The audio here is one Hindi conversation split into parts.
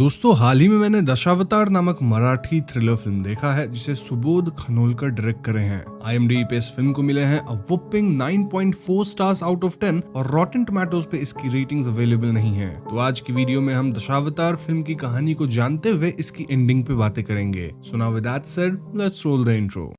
दोस्तों हाल ही में मैंने दशावतार नामक मराठी थ्रिलर फिल्म देखा है जिसे सुबोध खनोलकर डायरेक्ट करे हैं। IMDb पे इस फिल्म को मिले हैं अ व्होपिंग 9.4 स्टार्स आउट ऑफ 10 और रॉटेन टोमेटोज पे इसकी रेटिंग्स अवेलेबल नहीं है। तो आज की वीडियो में हम दशावतार फिल्म की कहानी को जानते हुए इसकी एंडिंग पे बातें करेंगे। So now with that said, let's roll the intro.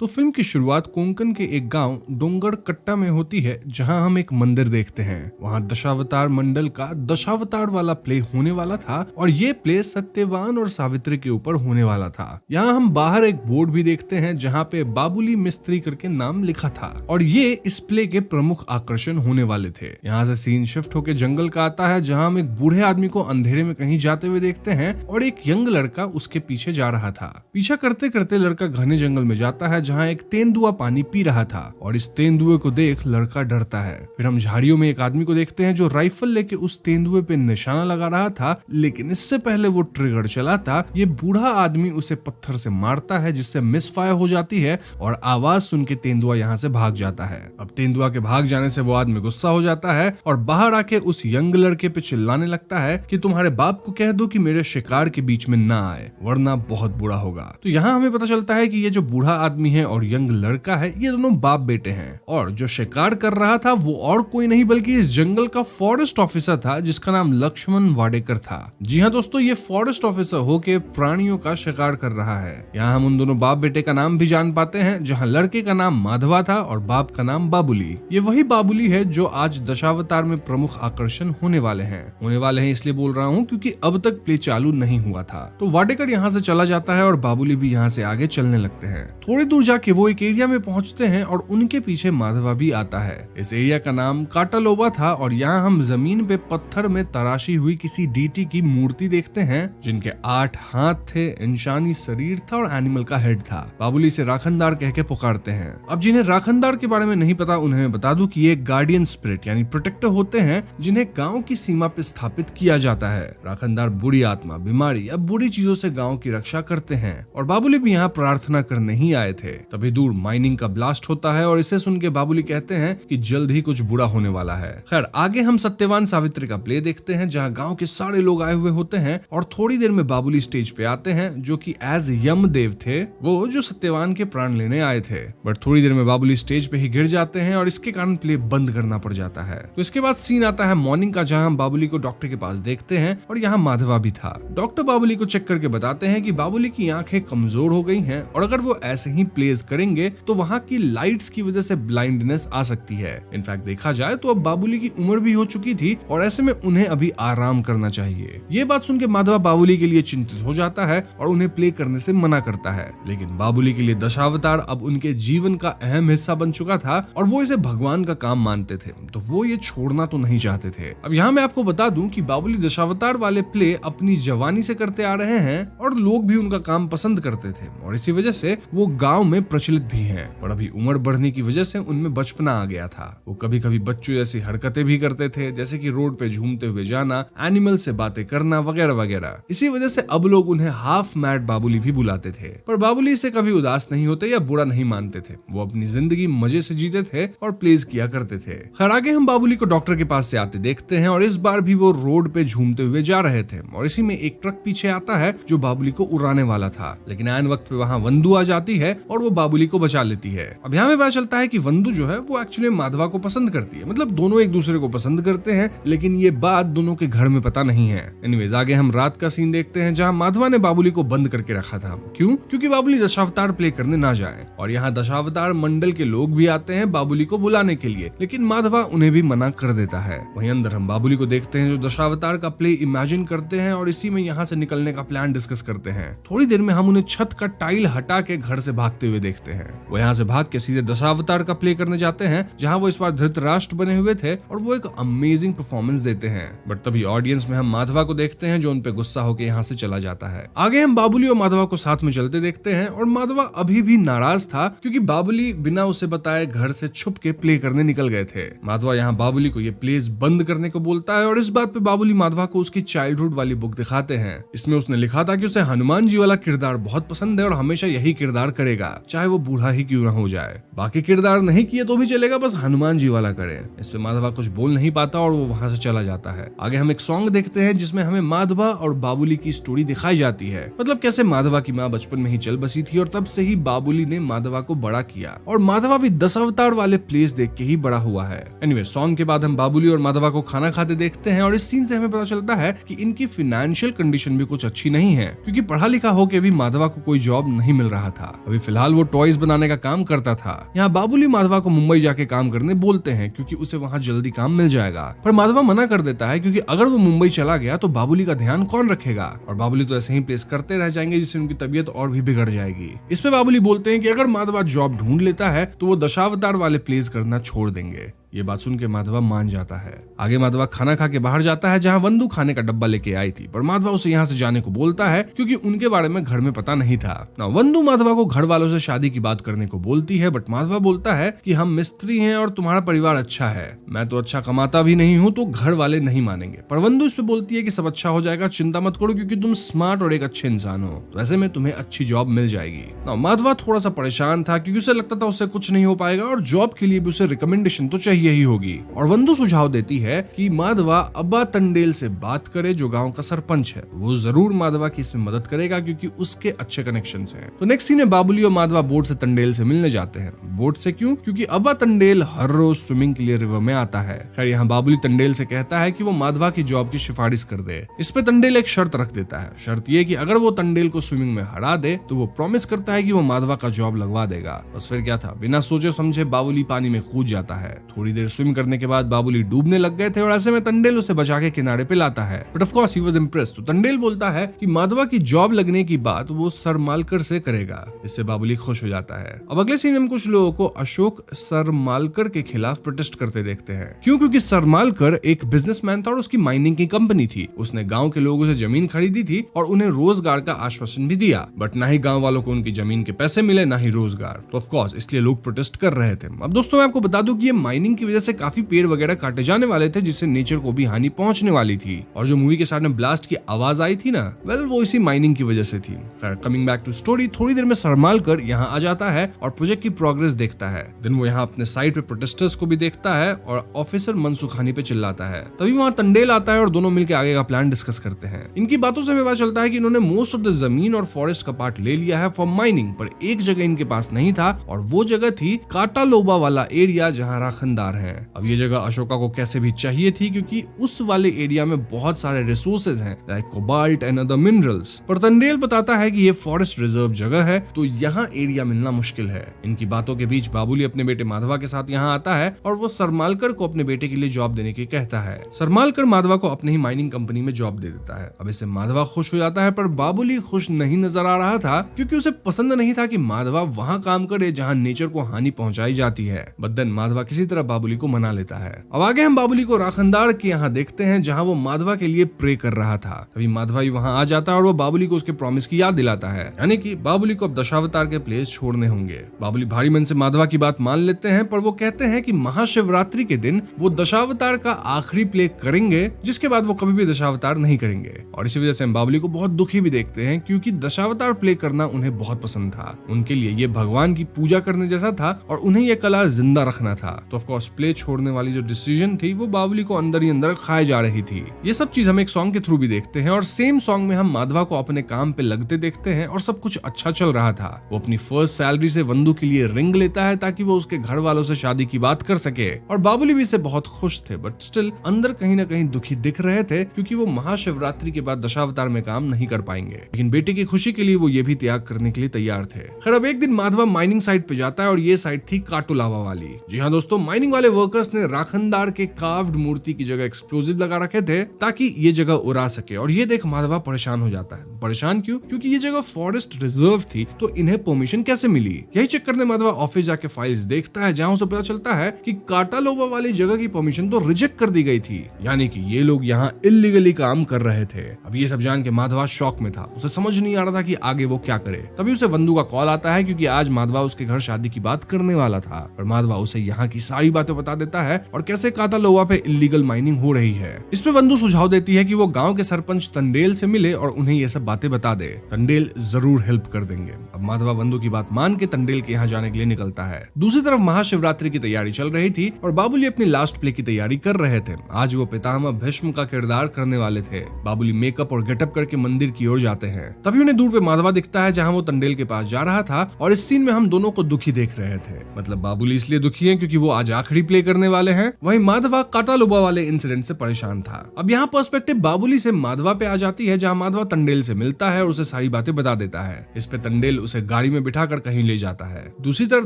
तो फिल्म की शुरुआत कोंकण के एक गांव डोंगर कट्टा में होती है, जहां हम एक मंदिर देखते हैं। वहां दशावतार मंडल का दशावतार वाला प्ले होने वाला था और ये प्ले सत्यवान और सावित्री के ऊपर होने वाला था। यहाँ हम बाहर एक बोर्ड भी देखते हैं जहाँ पे बाबुली मिस्त्री करके नाम लिखा था और ये इस प्ले के प्रमुख आकर्षण होने वाले थे। यहाँ से सीन शिफ्ट होकर जंगल का आता है, जहाँ हम एक बूढ़े आदमी को अंधेरे में कहीं जाते हुए देखते हैं और एक यंग लड़का उसके पीछे जा रहा था। पीछा करते करते लड़का घने जंगल में जाता है जहाँ एक तेंदुआ पानी पी रहा था और इस तेंदुए को देख लड़का डरता है। फिर हम झाड़ियों में एक आदमी को देखते हैं जो राइफल लेके उस तेंदुए पे निशाना लगा रहा था, लेकिन इससे पहले वो ट्रिगर चलाता ये बूढ़ा आदमी उसे पत्थर से मारता है जिससे मिसफायर हो जाती है और आवाज सुन के तेंदुआ यहाँ से भाग जाता है। अब तेंदुआ के भाग जाने से वो आदमी गुस्सा हो जाता है और बाहर आके उस यंग लड़के पे चिल्लाने लगता है कि तुम्हारे बाप को कह दो कि मेरे शिकार के बीच में ना आए वरना बहुत बुरा होगा। तो यहाँ हमें पता चलता है कि ये जो बूढ़ा आदमी है और यंग लड़का है ये दोनों बाप बेटे हैं और जो शिकार कर रहा था वो और कोई नहीं बल्कि इस जंगल का फॉरेस्ट ऑफिसर था जिसका नाम लक्ष्मण वाडेकर था। जी हाँ दोस्तों, ये फॉरेस्ट ऑफिसर होके प्राणियों का शिकार कर रहा है। यहाँ हम उन दोनों बाप बेटे का नाम भी जान पाते हैं, जहाँ लड़के का नाम माधवा था और बाप का नाम बाबुली। ये वही बाबुली है जो आज दशावतार में प्रमुख आकर्षण होने वाले हैं इसलिए बोल रहा हूँ क्योंकि अब तक प्ले चालू नहीं हुआ था। तो वाडेकर यहाँ से चला जाता है और बाबुली भी यहाँ से आगे चलने लगते हैं। थोड़ी दूर जाके वो एक एरिया में पहुंचते हैं और उनके पीछे माधवा भी आता है। इस एरिया का नाम काटालोबा था और यहाँ हम जमीन पे पत्थर में तराशी हुई किसी डीटी की मूर्ति देखते हैं जिनके 8 हाथ थे, इंसानी शरीर था और एनिमल का हेड था। बाबुली से राखनदार कह के पुकारते हैं। अब जिन्हें राखनदार के बारे में नहीं पता उन्हें मैं बता दूं कि ये गार्डियन स्पिरिट यानी प्रोटेक्टर होते हैं जिन्हें गाँव की सीमा पे स्थापित किया जाता है। राखनदार बुरी आत्मा, बीमारी या बुरी चीजों से गाँव की रक्षा करते हैं और बाबुली भी यहाँ प्रार्थना करने ही आए थे। तभी दूर माइनिंग का ब्लास्ट होता है और इसे सुन के बाबुली कहते हैं कि जल्द ही कुछ बुरा होने वाला है। खैर आगे हम सत्यवान सावित्री का प्ले देखते हैं जहां गांव के सारे लोग आए हुए होते हैं और थोड़ी देर में बाबुली स्टेज पे आते हैं जो कि एज यमदेव थे, वो जो सत्यवान के प्राण लेने आए थे। बट थोड़ी देर में बाबुली स्टेज पे ही गिर जाते हैं और इसके कारण प्ले बंद करना पड़ जाता है। तो इसके बाद सीन आता है मॉर्निंग का, जहाँ हम बाबुली को डॉक्टर के पास देखते हैं और यहाँ माधवा भी था। डॉक्टर बाबुली को चेक करके बताते हैं कि बाबुली की आंखें कमजोर हो गई हैं और अगर वो ऐसे ही प्लेस करेंगे तो वहाँ की लाइट्स की वजह से ब्लाइंडनेस आ सकती है। इनफैक्ट देखा जाए तो अब बाबुली की उम्र भी हो चुकी थी और ऐसे में उन्हें अभी आराम करना चाहिए। ये बात सुन के माधवा बाबुली के लिए चिंतित हो जाता है और उन्हें प्ले करने से मना करता है, लेकिन बाबुली के लिए दशावतार अब उनके जीवन का अहम हिस्सा बन चुका था और वो इसे भगवान का काम मानते थे, तो वो ये छोड़ना तो नहीं चाहते थे। अब यहाँ मैं आपको बता दूं कि बाबुली दशावतार वाले प्ले अपनी जवानी से करते आ रहे हैं और लोग भी उनका काम पसंद करते थे और इसी वजह से वो गाँव में प्रचलित भी है। और अभी उम्र बढ़ने की वजह से उनमें बचपना आ गया था। वो कभी कभी बच्चों जैसी हरकतें भी करते थे, जैसे कि रोड पे झूमते हुए जाना, एनिमल से बातें करना वगैरह वगैरह। इसी वजह से अब लोग उन्हें हाफ मैड बाबुली भी बुलाते थे। पर बाबुली से कभी उदास नहीं होते या बुरा नहीं मानते थे। वो अपनी जिंदगी मजे से जीते थे और प्लेज किया करते थे। खैर आगे हम बाबुली को डॉक्टर के पास से आते देखते हैं और इस बार भी वो रोड पे झूमते हुए जा रहे थे और इसी में एक ट्रक पीछे आता है जो बाबुली को उड़ाने वाला था, लेकिन ऐन वक्त पे वहाँ वंदू आ जाती है और वो बाबुली को बचा लेती है। अब यहाँ में पता चलता है कि वंदू जो है वो एक्चुअली माधवा को पसंद करती है, मतलब दोनों एक दूसरे को पसंद करते हैं, लेकिन ये बात दोनों के घर में पता नहीं है। एनीवेज आगे हम रात का सीन देखते हैं जहाँ माधवा ने बाबुली को बंद करके रखा था। क्यों? क्योंकि बाबुली दशावतार प्ले करने ना जाए और यहाँ दशावतार मंडल के लोग भी आते हैं बाबुली को बुलाने के लिए, लेकिन माधवा उन्हें भी मना कर देता है। वहीं अंदर हम बाबुली को देखते हैं जो दशावतार का प्ले इमेजिन करते हैं और इसी में यहाँ से निकलने का प्लान डिस्कस करते हैं। थोड़ी देर में हम उन्हें छत का टाइल हटा के घर से भागते हुए देखते हैं। वो यहाँ से भाग के सीधे दशावतार का प्ले करने जाते हैं जहाँ वो इस बार धृतराष्ट्र बने हुए थे और वो एक अमेजिंग परफॉर्मेंस देते हैं। बट तभी ऑडियंस में हम माधवा को देखते हैं जो उन पे गुस्सा होकर यहाँ से चला जाता है। आगे हम बाबुली और माधवा को साथ में चलते देखते हैं और माधवा अभी भी नाराज था क्योंकि बाबुली बिना उसे बताए घर से छुप के प्ले करने निकल गए थे। माधवा यहाँ बाबुली को ये प्लेस बंद करने को बोलता है और इस बात पे बाबुली माधवा को उसकी चाइल्डहुड वाली बुक दिखाते हैं। इसमें उसने लिखा था कि उसे हनुमान जी वाला किरदार बहुत पसंद है और हमेशा यही किरदार करेगा। चाहे वो बूढ़ा ही क्यों ना हो जाए। बाकी किरदार नहीं किए तो भी चलेगा, बस हनुमान जी वाला करे। इस पे माधवा कुछ बोल नहीं पाता और वो वहां से चला जाता है। आगे हम एक सॉन्ग देखते हैं जिसमें हमें माधवा और बाबुली की स्टोरी दिखाई जाती है, मतलब कैसे माधवा की माँ बचपन में ही चल बसी थी और तब से ही बाबुली ने माधवा को बड़ा किया और माधवा भी दशावतार वाले प्लेस देख के ही बड़ा हुआ है। एनीवे, सॉन्ग के बाद हम बाबुली और माधवा को खाना खाते देखते हैं और इस सीन से हमें पता चलता है कि इनकी फाइनेंशियल कंडीशन भी कुछ अच्छी नहीं है, क्योंकि पढ़ा लिखा होके भी माधवा को कोई जॉब नहीं मिल रहा था। अभी फिलहाल वो टॉयज बनाने का काम करता था। यहाँ बाबुली माधवा को मुंबई जाके काम करने बोलते हैं क्योंकि उसे वहाँ जल्दी काम मिल जाएगा, पर माधवा मना कर देता है क्योंकि अगर वो मुंबई चला गया तो बाबुली का ध्यान कौन रखेगा और बाबुली तो ऐसे ही प्लेस करते रह जाएंगे जिससे उनकी तबीयत और भी बिगड़ जाएगी। इस पे बाबुली बोलते हैं कि अगर माधवा जॉब ढूंढ लेता है तो वो दशावतार वाले प्लेस करना छोड़ देंगे। ये बात सुन के माधवा मान जाता है। आगे माधवा खाना खा के बाहर जाता है जहाँ वंदू खाने का डब्बा लेके आई थी, पर माधवा उसे यहाँ से जाने को बोलता है क्योंकि उनके बारे में घर में पता नहीं था ना। वंदू माधवा को घर वालों से शादी की बात करने को बोलती है, बट माधवा बोलता है कि हम मिस्त्री हैं और तुम्हारा परिवार अच्छा है, मैं तो अच्छा कमाता भी नहीं हूँ तो घर वाले नहीं मानेंगे। पर वंदू इस पे बोलती है कि सब अच्छा हो जाएगा, चिंता मत करो क्योंकि तुम स्मार्ट और एक अच्छे इंसान हो, तो ऐसे में तुम्हें अच्छी जॉब मिल जाएगी ना। माधवा थोड़ा सा परेशान था क्योंकि उसे लगता था उससे कुछ नहीं हो पाएगा और जॉब के लिए भी उसे रिकमेंडेशन तो चाहिए ही होगी। और वंदू सुझाव देती है कि माधवा अब्बा तंडेल से बात करे जो गांव का सरपंच है, वो जरूर माधवा की इसमें मदद करेगा क्योंकि उसके अच्छे कनेक्शंस हैं। तो नेक्स्ट सीन में बाबुली और माधवा बोट से तंडेल से मिलने जाते हैं। बोट से क्यों? क्योंकि अब्बा तंडेल हर रोज स्विमिंग के लिए रिवर में आता है। खैर यहाँ बाबुली तंडेल से कहता है कि वो माधवा की जॉब की सिफारिश कर दे। इस पे तंडेल एक शर्त रख देता है। शर्त ये कि अगर वो तंडेल को स्विमिंग में हरा दे तो वो प्रॉमिस करता है कि वो माधवा का जॉब लगवा देगा। बस फिर क्या था, बिना सोचे समझे बाबुली पानी में कूद जाता है। थोड़ी देर स्विम करने के बाद बाबुली डूबने लग गए थे और ऐसे में तंडेल उसे बचा के किनारे पे लाता है। But of course he was impressed. तो तंडेल बोलता है कि माधवा की जॉब लगने की बात वो सर मालकर से करेगा। इससे बाबुली खुश हो जाता है। अब अगले सीन में कुछ लोगों को अशोक सर मालकर के खिलाफ प्रोटेस्ट करते देखते हैं। क्यों? क्योंकि सर मालकर एक बिजनेसमैन था और उसकी माइनिंग की कंपनी थी। उसने गांव के लोगों से जमीन खरीदी थी और उन्हें रोजगार का आश्वासन भी दिया, बट ना ही गांव वालों को उनकी जमीन के पैसे मिले ना ही रोजगार। तो ऑफ कोर्स इसलिए लोग प्रोटेस्ट कर रहे थे। अब दोस्तों मैं आपको बता दूं कि ये माइनिंग की वजह से काफी पेड़ वगैरह काटे जाने वाले थे जिससे नेचर को भी हानि पहुंचने वाली थी। और जो मूवी के साथ में ब्लास्ट की आवाज आई थी ना, वेल वो इसी माइनिंग की वजह से थी। कमिंग बैक टू स्टोरी, थोड़ी देर में सर मालकर यहाँ आ जाता है और प्रोजेक्ट की प्रोग्रेस देखता है। देन वो यहाँ अपने साइड पे प्रोटेस्टर्स को भी देखता है और ऑफिसर मनसुखानी पे चिल्लाता है। तभी वहाँ तंडेल आता है और दोनों मिलकर आगे का प्लान डिस्कस करते हैं। इनकी बातों से हमें पता चलता है कि इन्होंने मोस्ट ऑफ द जमीन और फॉरेस्ट का पार्ट ले लिया है फॉर माइनिंग, पर एक जगह इनके पास नहीं था और वो जगह थी काटा लोबा वाला एरिया जहाँ राखनदार है। अब ये जगह अशोका को कैसे भी चाहिए थी क्योंकि उस वाले एरिया में बहुत सारे रिसोर्सेज हैं like cobalt and other minerals. पर तंडेल बताता है कि ये फॉरेस्ट रिजर्व जगह है तो यहाँ एरिया मिलना मुश्किल है। इनकी बातों के बीच बाबुली अपने बेटे माधवा के साथ यहाँ आता है और वो सरमालकर को अपने बेटे के लिए जॉब देने की कहता है। सरमालकर माधवा को अपने ही माइनिंग कंपनी में जॉब दे देता है। अब इससे माधवा खुश हो जाता है, पर बाबुली खुश नहीं नजर आ रहा था क्योंकि उसे पसंद नहीं था कि माधवा वहाँ काम करे जहाँ नेचर को हानि पहुंचाई जाती है। बट देन माधवा किसी तरह बाबुली को मना लेता है। अब आगे हम बाबुली को राखनदार के यहाँ देखते हैं जहाँ वो माधवा के लिए प्रे कर रहा था। तभी माधवा ही वहाँ आ जाता है और वो बाबुली को उसके प्रॉमिस की याद दिलाता है, यानी कि बाबुली को अब दशावतार के प्लेस छोड़ने होंगे। बाबुली भारी मन से माधवा की बात मान लेते हैं, पर वो कहते हैं कि महाशिवरात्रि के दिन वो दशावतार का आखिरी प्ले करेंगे, जिसके बाद वो कभी भी दशावतार नहीं करेंगे। और इसी वजह से हम बाबुली को बहुत दुखी भी देखते हैं क्योंकि दशावतार प्ले करना उन्हें बहुत पसंद था। उनके लिए ये भगवान की पूजा करने जैसा था और उन्हें ये कला जिंदा रखना था। तो ऑफ कोर्स प्ले छोड़ने वाली जो डिसीजन थी वो बाबुली को अंदर ही अंदर खाए जा रही थी। ये सब चीज हम एक सॉन्ग के थ्रू भी देखते हैं और सेम सॉन्ग में हम माधवा को अपने काम पे लगते देखते हैं और सब कुछ अच्छा चल रहा था। वो अपनी फर्स्ट सैलरी से वंदू के लिए रिंग लेता है ताकि वो उसके घर वालों से शादी की बात कर सके और बाबुली भी इससे बहुत खुश थे, बट स्टिल अंदर कहीं ना कहीं दुखी दिख रहे थे क्योंकि वो महाशिवरात्रि के बाद दशावतार में काम नहीं कर पाएंगे। लेकिन बेटे की खुशी के लिए वो ये भी त्याग करने के लिए तैयार थे। खैर अब एक दिन माधवा माइनिंग साइट पे जाता है और ये साइट थी काटोलावा वाली। जी हाँ दोस्तों, माइनिंग वाले वर्कर्स ने राखनदार के कार्व्ड मूर्ति की जगह एक्सप्लोजिव लगा रखे थे ताकि ये जगह उड़ा सके और ये देख माधवा परेशान हो जाता है। परेशान क्यों? क्योंकि ये जगह फॉरेस्ट रिजर्व थी तो इन्हें परमिशन कैसे मिली। यही चेक करने माधवा ऑफिस जाके फाइल्स देखता है जहाँ उसे पता चलता है कि काटालोबा वाली जगह की परमिशन तो रिजेक्ट कर दी गई थी, यानी कि ये लोग यहाँ इल्लीगली काम कर रहे थे। अब ये सब जान के माधवा शॉक में था। उसे समझ नहीं आ रहा था कि आगे वो क्या करे। तभी उसे वंदू का कॉल आता है क्योंकि आज माधवा उसके घर शादी की बात करने वाला था और माधवा उसे यहाँ की सारी बातें बता देता है और कैसे कातालोवा पे इलीगल माइनिंग हो रही है। इसमें वंदू सुझाव देती है कि वो गांव के सरपंच तंडेल से मिले और उन्हें ये सब बातें बता दे। तंडेल जरूर हेल्प कर देंगे। अब माधवा वंदू की बात मान के तंडेल के यहाँ जाने के लिए निकलता है। दूसरी तरफ महाशिवरात्रि की तैयारी चल रही थी और बाबुली अपनी लास्ट प्ले की तैयारी कर रहे थे। आज वो पितामह भीष्म का किरदार करने वाले थे। बाबुली मेकअप और गेटअप करके मंदिर की ओर जाते हैं। तभी उन्हें दूर पे माधवा दिखता है जहाँ वो तंडेल के पास जा रहा था और इस सीन में हम दोनों को दुखी देख रहे थे। मतलब बाबुली इसलिए दुखी है क्योंकि वो आज आखिरी प्ले करने वाले हैं, वहीं माधवा काटालोबा वाले इंसिडेंट से परेशान था। अब यहाँ पर्सपेक्टिव बाबुली से माधवा पे आ जाती है जहाँ माधवा तंडेल से मिलता है और उसे सारी बातें बता देता है। इस पे तंडेल उसे गाड़ी में बिठाकर कहीं ले जाता है। दूसरी तरफ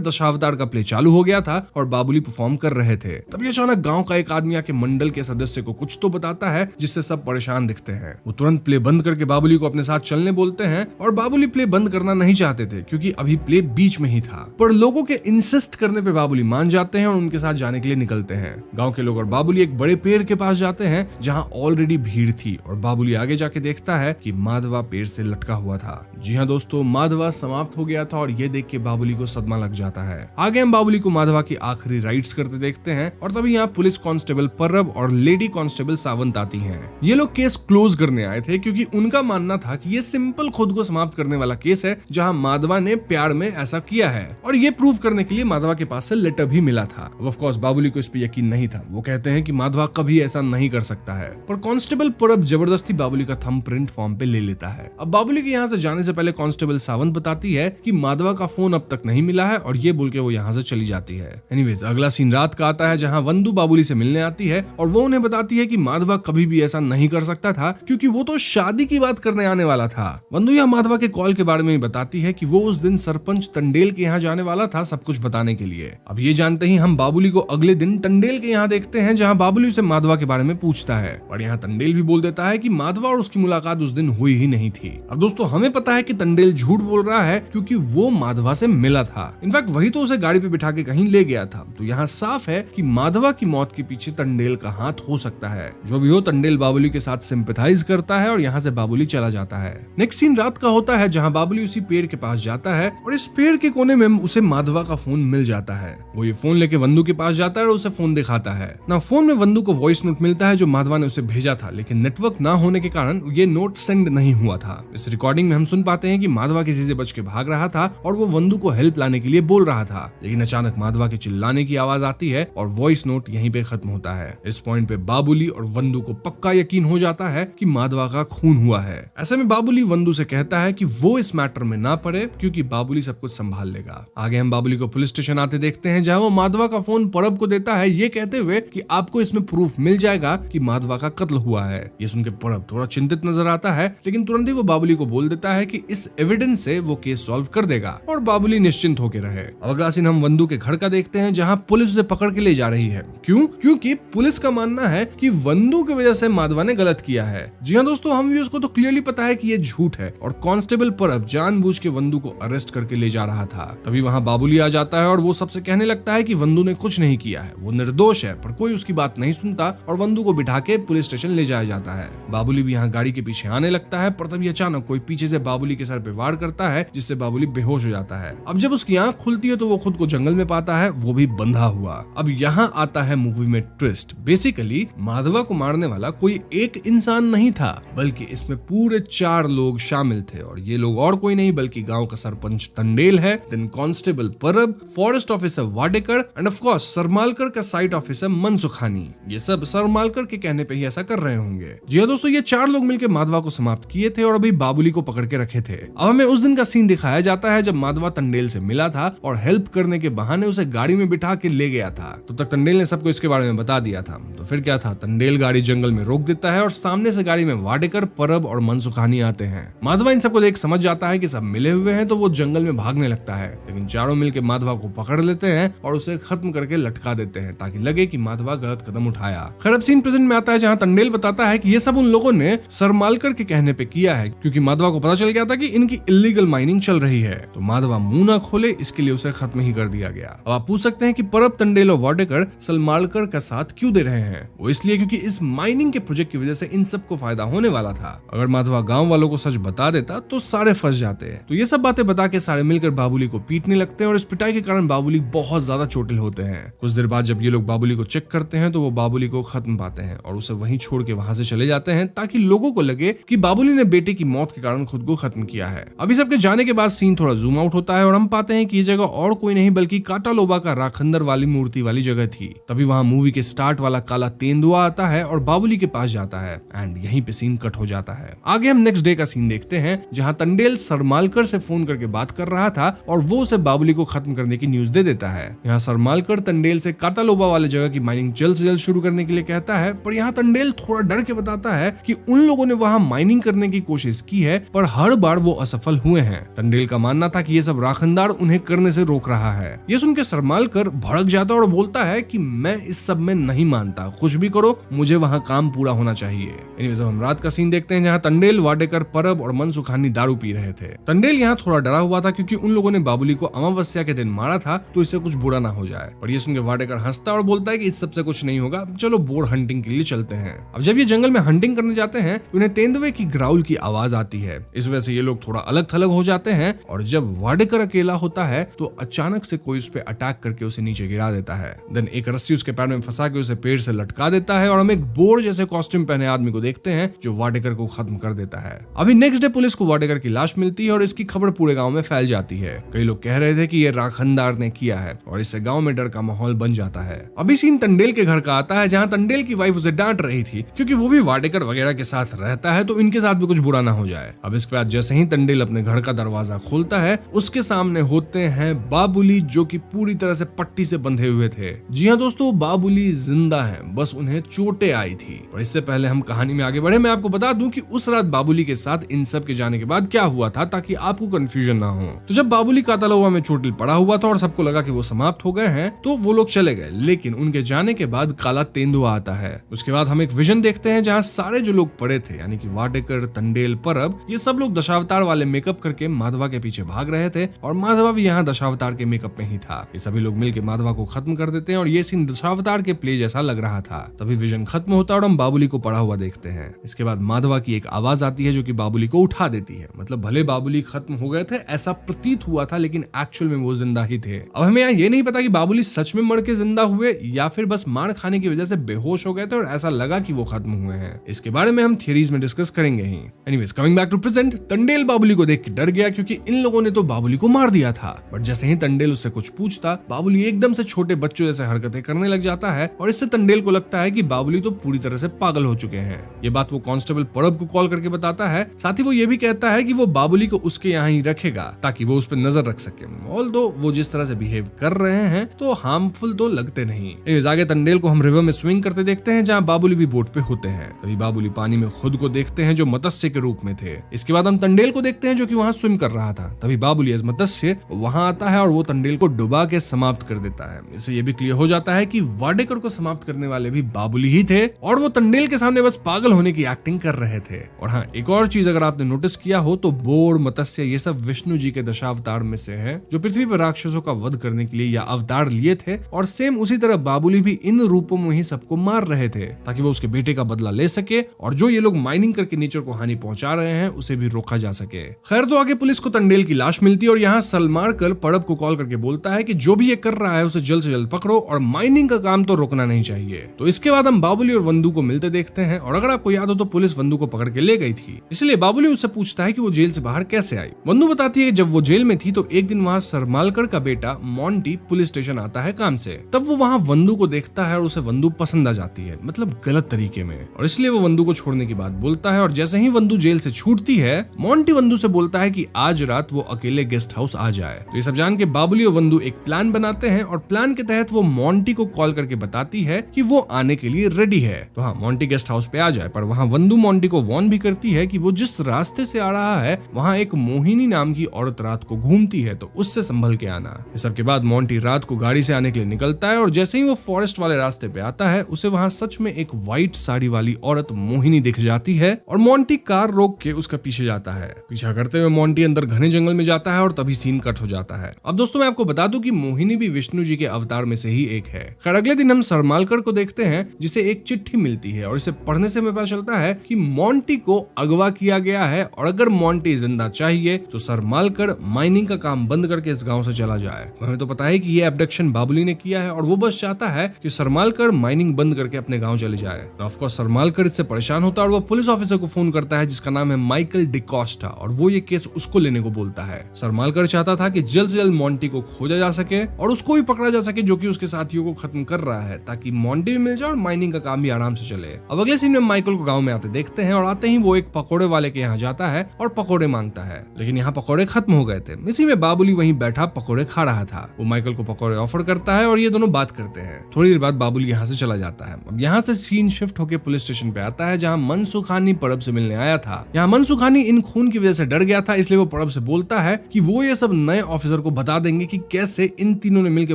दशावतार का प्ले चालू हो गया था और बाबुली परफॉर्म कर रहे थे। तभी अचानक गांव का एक आदमी आके मंडल के सदस्य को कुछ तो बताता है जिससे सब परेशान दिखते हैं। वो तुरंत प्ले बंद करके बाबुली को अपने साथ चलने बोलते हैं और बाबुली प्ले बंद करना नहीं चाहते थे क्योंकि अभी प्ले बीच में ही था, पर लोगों के इंसिस्ट करने पे बाबुली मान जाते हैं और उनके साथ जाने के लिए निकलते हैं। गांव के लोग और बाबुली एक बड़े पेड़ के पास जाते हैं जहां ऑलरेडी भीड़ थी और बाबुली आगे जाके देखता है कि माधवा पेड़ से लटका हुआ था। जी हाँ दोस्तों, माधवा समाप्त हो गया था और ये देख के बाबुली को सदमा लग जाता है। आगे हम बाबुली को माधवा की आखिरी राइट्स करते देखते हैं और तभी यहाँ पुलिस कांस्टेबल परब और लेडी कांस्टेबल सावंत आती हैं। ये लोग केस क्लोज करने आए थे क्योंकि उनका मानना था कि ये सिंपल खुद को समाप्त करने वाला केस है जहां माधवा ने प्यार में ऐसा किया है और ये प्रूव करने के लिए माधवा के पास से लेटर भी मिला था। ऑफ कोर्स बाबुली को इस पे यकीन नहीं था। वो कहते हैं कि माधवा कभी ऐसा नहीं कर सकता है, पर कांस्टेबल परब जबरदस्ती बाबुली का थंब प्रिंट फॉर्म पे ले लेता है। अब बाबुली के यहाँ से जाने से पहले कांस्टेबल सावंत बताती है कि माधवा का फोन अब तक नहीं मिला है और ये बोल के वो यहाँ से चली जाती है। एनीवेज अगला सीन रात का आता है जहाँ वंदू बाबुली से मिलने आती है और वो उन्हें बताती है कि माधवा कभी भी ऐसा नहीं कर सकता था क्योंकि वो तो शादी की बात करने आने वाला था। वंदू यहाँ माधवा के कॉल के बारे में बताती है कि वो उस दिन सरपंच तंडेल के यहाँ जाने वाला था सब कुछ बताने के लिए। अब ये जानते ही हम बाबुली को अगले दिन तंडेल के यहाँ देखते हैं जहाँ बाबुली से माधवा के बारे में पूछता है और यहाँ तंडेल भी बोल देता है कि माधवा और उसकी मुलाकात उस दिन हुई ही नहीं थी। अब दोस्तों हमें पता है कि तंडेल झूठ बोल रहा है क्योंकि वो माधवा से मिला था। इनफैक्ट वही तो उसे गाड़ी पे बिठा के कहीं ले गया था। तो यहाँ साफ है कि माधवा की मौत के पीछे तंडेल का हाथ हो सकता है। जो भी हो तंडेल बाबुली के साथ सिंपैथाइज करता है और यहाँ से बाबुली चला जाता है। नेक्स्ट सीन रात का होता है जहाँ बाबुली उसी पेड़ के पास जाता है और इस पेड़ के कोने में उसे माधवा का फोन मिल जाता है। वो ये फोन लेके वंदू के पास जाता है और उसे फोन दिखाता है ना। फोन में वंदू को वॉइस नोट मिलता है जो माधवा ने उसे भेजा था, लेकिन नेटवर्क ना होने के कारण ये नोट सेंड नहीं हुआ था। इस रिकॉर्डिंग में हम सुन पाते हैं कि माधवा किसी से बच के भाग रहा था और वो वंदू को हेल्प लाने के लिए बोल रहा था, लेकिन अचानक माधवा के चिल्लाने की आवाज आती है और वॉइस नोट यहीं पे खत्म होता है। इस पॉइंट पे बाबुली और वंदू को पक्का यकीन हो जाता है कि माधवा का खून हुआ है। ऐसे में बाबुली वंदू से कहता है कि वो इस मैटर में ना पड़े क्योंकि बाबुली सब कुछ संभाल लेगा। आगे हम बाबुली को पुलिस स्टेशन आते देखते हैं जहाँ वो माधवा का फोन परब को देता है ये कहते हुए कि आपको इसमें प्रूफ मिल जाएगा कि माधवा का कत्ल हुआ है। ये सुनकर परब थोड़ा चिंतित नजर आता है, लेकिन तुरंत ही वो बाबुली को बोल देता है कि इस एविडेंस से वो केस सॉल्व कर देगा और बाबुली निश्चिंत होकर रहे। अगला सीन हम वंदू के घर का देखते हैं जहाँ पुलिस उसे पकड़ के ले जा रही है। क्यों? क्योंकि पुलिस का मानना है कि वंदू की वजह से माधवा ने गलत किया है। जी हाँ दोस्तों, हम व्यूअर्स को तो क्लियरली पता है कि ये झूठ है और कांस्टेबल परब जानबूझ के वंदू को अरेस्ट करके ले जा रहा था। तभी वहाँ बाबुली आ जाता है और वो सबसे कहने लगता है कि वंदू ने कुछ नहीं किया है, वो निर्दोष है, पर कोई उसकी बात नहीं सुनता और वंदू को बिठा के पुलिस स्टेशन ले जाया जाता है। बाबुली भी यहाँ गाड़ी के पीछे आने लगता है, पर तभी अचानक कोई पीछे से बाबुली के सर पे वार करता है जिससे बाबुली बेहोश हो जाता है। अब जब उसकी आंख खुलती है तो वो खुद को जंगल में पाता है, वो भी बंधा हुआ। अब यहाँ आता है मूवी में ट्विस्ट। बेसिकली माधवा को मारने वाला कोई एक इंसान नहीं था, बल्कि इसमें पूरे 4 लोग शामिल थे और ये लोग और कोई नहीं बल्कि गांव का सरपंच तंडेल है, then constable Parab, forest officer Wadekar and of course Sarmalkar का साइट ऑफिसर मनसुखानी। ये सब सरमालकर के कहने पे ही ऐसा कर रहे होंगे। जी हाँ दोस्तों, ये 4 लोग मिलकर माधवा को समाप्त किए थे और अभी बाबुली को पकड़ के रखे थे। अब हमें उस दिन का सीन दिखाया जाता है जब माधवा तंडेल से मिला था और हेल्प करने के बहाने उसे गाड़ी में बिठा के ले गया था। तो तक तंडेल ने सबको इसके बारे में बता दिया था। तो फिर क्या था, तंडेल गाड़ी जंगल में रोक देता है और सामने से गाड़ी में वाडेकर, परब और मनसुखानी आते हैं। माधवा इन सबको देख समझ जाता है कि सब मिले हुए हैं तो वो जंगल में भागने लगता है, लेकिन चारों मिलकर माधवा को पकड़ लेते हैं और उसे खत्म करके लटका देते हैं ताकि लगे कि माधवा गलत कदम उठाया। खैर सीन प्रेजेंट में आता है जहाँ तंडेल बताता है कि ये सब उन लोगों ने सरमालकर के कहने पे किया है क्योंकि माधवा को पता चल गया था कि इनकी इलीगल माइनिंग चल रही है। तो माधवा मुंह ना खोले इसके लिए उसे खत्म ही कर दिया गया। अब आप पूछ सकते हैं कि परब, तंडेल और वाडेकर सरमालकर का साथ क्यों दे रहे हैं? वो इसलिए क्योंकि इस माइनिंग के प्रोजेक्ट की वजह से इन सबको फायदा होने वाला था। अगर माधवा गांव वालों को सच बता देता तो सारे फंस जाते हैं। तो ये सब बातें बता के सारे मिलकर बाबुली को पीटने लगते हैं और इस पिटाई के कारण बाबुली बहुत ज्यादा चोटिल होते हैं। कुछ देर बाद जब ये लोग बाबुली को चेक करते हैं तो वो बाबुली को खत्म पाते हैं और उसे वहीं छोड़ के वहां से चले जाते हैं ताकि लोगों को लगे कि बाबुली ने बेटे की मौत के कारण खुद को खत्म किया है। अभी सबके जाने के बाद सीन थोड़ा जूम आउट होता है और हम पाते हैं कि ये जगह और कोई नहीं बल्कि काटालोबा का राखंदर वाली मूर्ति वाली जगह थी। तभी वहां मूवी के स्टार्ट वाला काला तेंदुआ आता है और बाबुली के पास जाता है एंड यहीं पे सीन कट हो जाता है। आगे हम नेक्स्ट डे का सीन देखते हैं जहां टंडेल सरमालकर से फोन करके बात कर रहा था और वो उसे बाबुली को खत्म करने की न्यूज दे देता है। यहाँ सरमालकर टंडेल से काटालोबा वाले जगह की माइनिंग जल्द से जल्द शुरू करने के लिए कहता है, पर यहाँ टंडेल थोड़ा डर के बताता है कि उन लोगों ने वहां माइनिंग करने की कोशिश की है पर हर बार वो असफल हुए हैं। टंडेल का मानना था कि ये सब राखंदार उन्हें करने से रोक रहा है। ये सुनकर सरमालकर भड़क जाता है और बोलता है कि मैं इस सब में नहीं मानता, कुछ भी करो मुझे वहां काम पूरा होना चाहिए। एनीवेज हम रात का सीन देखते हैं जहां टंडेल, वाडेकर, परब और मनसुखानी दारू पी रहे थे। टंडेल यहाँ थोड़ा डरा हुआ था क्योंकि उन लोगों ने बाबुली को अमावस्या के दिन मारा था तो इससे कुछ बुरा ना हो जाए। पर ये सुनकर वाडेकर हंसता और बोलता है कि इस सबसे कुछ नहीं होगा, चलो बोर हंटिंग के लिए चलते हैं। अब जब ये जंगल में हंटिंग करने जाते हैं तो उन्हें तेंदुए की ग्राउल की आवाज आती है। इस वजह से ये लोग थोड़ा अलग थलग हो जाते हैं और जब वाडेकर अकेला होता है तो अचानक से कोई उस पर अटैक करके उसे नीचे गिरा देता है। देन एक रस्सी उसके पैर में फंसा के उसे पेड़ से लटका देता है और हम एक बोर जैसे कॉस्ट्यूम पहने आदमी को देखते हैं जो वाडेकर को खत्म कर देता है। अभी नेक्स्ट डे पुलिस को वाडेकर की लाश मिलती है और इसकी खबर पूरे गांव में फैल जाती है। कई लोग कह रहे थे कि ये राखंदार ने किया है और इससे गांव में डर का माहौल बन जाता है। अभी सीन टंडेल के घर का आता है जहां टंडेल की वाइफ उसे डांट रही थी क्योंकि वो भी वाडेकर वगैरह के साथ रहता है तो इनके साथ भी कुछ बुरा ना हो जाए। अब इसके बाद जैसे ही टंडेल अपने घर का दरवाजा खोलता है उसके सामने होते हैं बाबुली जो कि पूरी तरह से पट्टी से बंधे हुए थे। जी हाँ दोस्तों, बाबुली जिंदा है, बस उन्हें चोटें आई थी। और इससे पहले हम कहानी में आगे बढ़े मैं आपको बता दूं कि उस रात बाबुली के साथ इन सब के जाने के बाद क्या हुआ था ताकि आपको कंफ्यूजन ना हो। तो जब बाबुली काटालोबा में चोटिल पड़ा हुआ था और सबको लगा कि वो समाप्त हो गए हैं तो वो लोग चले गए, लेकिन उनके जाने के बाद काला तेंदुआ आता है। उसके बाद हम एक विजन देखते हैं जहाँ सारे जो लोग पड़े थे यानी कि वाडेकर, टंडेल, परब, ये सब लोग दशावतार वाले मेकअप करके माधवा के पीछे भाग रहे थे और माधवा भी यहाँ दशावतार के मेकअप में ही था। ये सभी लोग मिलकर माधवा को खत्म कर देते हैं और ये सीन दशावतार के प्ले जैसा लग रहा था। तभी विजन खत्म होता है और हम बाबुली को पड़ा हुआ देखते हैं। इसके बाद माधवा की एक आवाज आती है जो कि बाबुली को उठा देती है। मतलब भले बाबुली खत्म हो गए थे ऐसा प्रतीत हुआ था लेकिन एक्चुअल में वो जिंदा ही थे। अब हमें यहाँ ये नहीं पता कि बाबुली सच में मर के जिंदा हुए या फिर बस मार खाने की वजह से बेहोश हो गए थे और ऐसा लगा कि वो खत्म हुए हैं। इसके बारे में हम थियरीज में डिस्कस करेंगे ही। Anyways coming back to present, Tandel Babuli को देख के डर गया क्योंकि इन लोगों ने तो बाबुली को मार दिया था। बट जैसे ही टंडेल उससे कुछ पूछता बाबुली एकदम से छोटे बच्चों जैसे हरकतें करने लग जाता है और इससे टंडेल को लगता है कि बाबुली तो पूरी तरह से पागल हो चुके हैं। ये बात वो कांस्टेबल परब को कॉल करके बताता है। साथ ही वो ये भी कहता है कि वो बाबुली को उसके यहाँ ही रखेगा ताकि वो उस पर नजर रख सके। ऑल्दो वो जिस तरह से बिहेव कर रहे हैं तो हार्मफुल तो लगते नहीं। आगे टंडेल को हम रिवर में स्विमिंग करते देखते हैं जहाँ बाबुली भी बोट पे होते हैं। तभी बाबुली पानी में खुद को देखते हैं जो मत्स्य के रूप में थे। इसके बाद हम टंडेल को देखते हैं जो कि वहाँ स्विम कर रहा था। तभी बाबुली एज मत्स्य वहाँ आता है और वो टंडेल को डुबा के समाप्त कर देता है। इससे ये भी क्लियर हो जाता है कि वाडेकर को समाप्त करने वाले भी बाबुली ही थे और वो टंडेल के सामने बस पागल होने की एक्टिंग कर रहे थे। और हाँ, एक और चीज अगर आपने नोटिस किया हो तो बोर, मत्स्य ये सब विष्णु जी के दशावतार में से है जो पृथ्वी पर राक्षसों का वध करने के लिए या अवतार लिए थे। और सेम उसी तरह बाबुली भी इन रूपों में ही सबको मार रहे थे ताकि वो उसके बेटे का बदला ले सके और जो ये लोग माइनिंग करके नेचर को हानि पहुंचा रहे हैं उसे भी रोका जा सके। खैर तो आगे पुलिस को टंडेल की लाश मिलती है और यहाँ सलमारकर परब को कॉल करके बोलता है कि जो भी ये कर रहा है उसे जल्द से जल्द पकड़ो और माइनिंग का काम तो रोकना नहीं चाहिए। तो इसके बाद हम बाबुली और वंदू को मिलते देखते हैं और अगर आपको याद हो तो पुलिस वंदू को पकड़ के ले गई थी, इसलिए बाबुली उससे पूछता है कि वो जेल से बाहर कैसे आई। वंदू बताती है कि जब वो जेल में थी तो एक दिन वहाँ सरमालकर का बेटा मोंटी पुलिस स्टेशन आता है काम से। तब वो वहाँ वंदू को देखता है और उसे वंदू पसंद आ जाती है, मतलब गलत तरीके में, और इसलिए वो वंदू को छोड़ने की बात बोलता है। और जैसे ही वंदू जेल से छूटती है मोंटी वंदू से बोलता है कि आज रात वो अकेले गेस्ट हाउस आ जाए। तो ये सब जान के बाबुली और वंदू एक प्लान बनाते हैं और प्लान के तहत वो मोंटी को कॉल करके बताती है कि वो आने के लिए रेडी है। तो हाँ, मोंटी गेस्ट हाउस पे आ जाए। पर वहाँ वंदू मोंटी को वार्न भी करती है कि वो जिस रास्ते से आ रहा है वहाँ एक मोहिनी नाम की औरत रात को घूमती है, तो उससे संभल के आना। इस सब के बाद मोंटी रात को गाड़ी से आने के लिए निकलता है और जैसे ही वो फॉरेस्ट वाले रास्ते पे आता है उसे वहाँ सच में एक व्हाइट साड़ी वाली औरत मोहिनी दिख जाती है और मोंटी कार रोक के उसका पीछे जाता है। पीछा करते हुए मोंटी अंदर घने जंगल में जाता है और तभी सीन कट हो जाता है। अब दोस्तों मैं आपको बता दूं कि मोहिनी भी विष्णु जी के अवतार में से ही एक है। खैर अगले दिन हम सरमालकर को देखते हैं जिसे एक चिट्ठी मिलती है और इसे पढ़ने से हमें पता चलता है कि मोंटी को अगवा किया गया है और अगर मोंटी जिंदा चाहिए तो सरमालकर माइनिंग का काम बंद करके इस गांव से चला जाए। हमें तो पता है कि ये एब्डक्शन बाबुली बाबुली ने किया है और वो बस चाहता है कि सरमालकर माइनिंग बंद करके अपने गांव चले जाए। ऑफ कोर्स सरमालकर इससे परेशान होता है और वो पुलिस ऑफिसर को फोन करता है जिसका नाम है माइकल डिकॉस्टा और वो ये केस उसको लेने को बोलता है। सरमालकर चाहता था कि जल्द से जल्द मॉन्टी को खोजा जा सके और उसको भी पकड़ा जा सके जो कि उसके साथियों को खत्म कर रहा है, ताकि मॉन्टी भी मिल जाए और माइनिंग का काम भी आराम से चले। अब अगले सीन में माइकल को गांव में आते देखते हैं और आते ही वो एक पकोड़े वाले के यहाँ जाता है और पकोड़े मांगता है, लेकिन यहाँ पकोड़े खत्म हो गए थे। इसी में बाबुली वहीं बैठा पकोड़े खा रहा था। वो माइकल को पकोड़े ऑफर करता है और ये दोनों बात करते हैं। थोड़ी देर बाद बाबुली यहाँ से चला जाता है। अब यहाँ से सीन शिफ्ट होकर पुलिस स्टेशन पे आता है जहाँ मनसुखानी परब से मिलने आया था। यहाँ मनसुखानी इन खून की वजह से डर गया था, इसलिए वो परब से बोलता है कि वो ये सब नए ऑफिसर को बता देंगे कि कैसे इन तीनों ने मिलकर